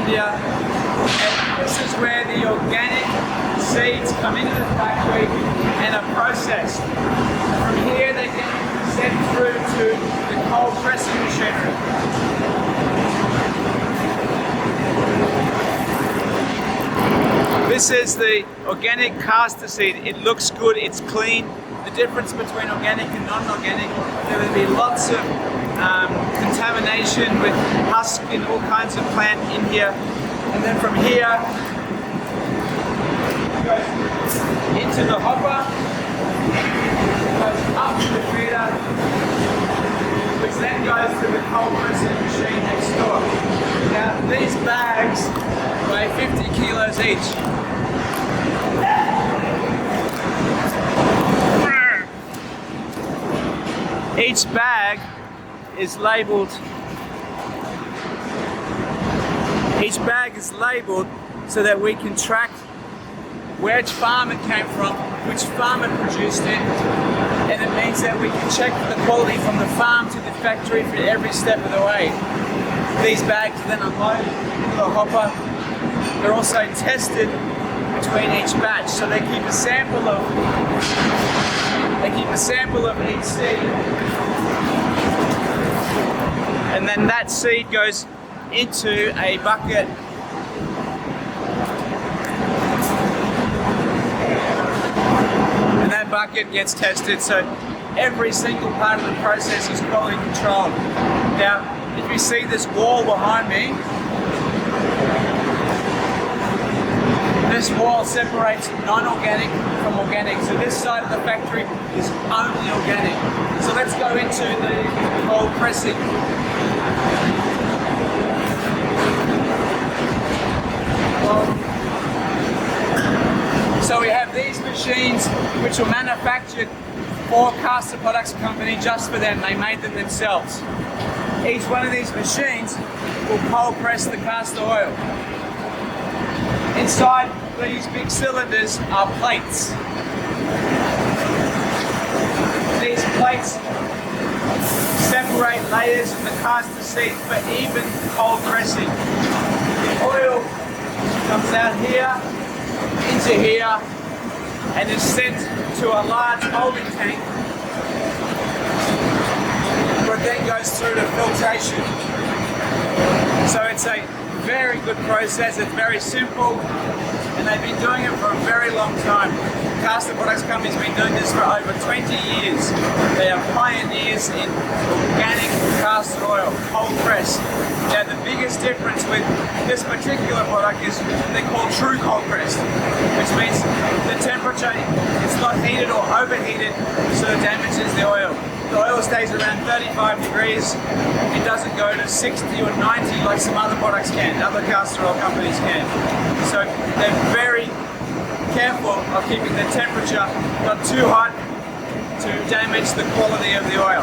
India. And this is where the organic seeds come into the factory and are processed. From here they get sent through to the cold pressing machinery. This is the organic castor seed. It looks good, it's clean. The difference between organic and non-organic, there will be lots of contamination with husk and all kinds of plant in here. And then from here, it goes into the hopper, goes up to the feeder, which then goes to the cold pressing machine next door. Now these bags weigh 50 kilos each. Each bag is labeled. Each bag is labeled so that we can track which farm it came from, which farmer produced it, and it means that we can check the quality from the farm to the factory for every step of the way. These bags are then unloaded into the hopper. They're also tested between each batch, so they keep a sample of each seed, and then that seed goes into a bucket and that bucket gets tested, so every single part of the process is quality controlled. Now if you see this wall behind me, this wall separates non-organic from organic. So this side of the factory is only organic. So let's go into the cold pressing. So we have these machines which were manufactured for Castor Products Company just for them. They made them themselves. Each one of these machines will cold press the castor oil. Inside these big cylinders are plates. These plates separate layers of the castor seed for even cold pressing. The oil comes out here, into here, and is sent to a large holding tank where it then goes through to filtration. So it's a very good process, it's very simple, and they've been doing it for a very long time. Castor Products Company has been doing this for over 20 years. They are pioneers in organic castor oil, cold press. Now the biggest difference with this particular product is they're called true cold pressed, which means the temperature, it's not heated or overheated so it damages the oil. The oil stays around 35 degrees. It doesn't go to 60 or 90 like some other products can, other castor oil companies can. So they're very careful of keeping the temperature not too hot to damage the quality of the oil.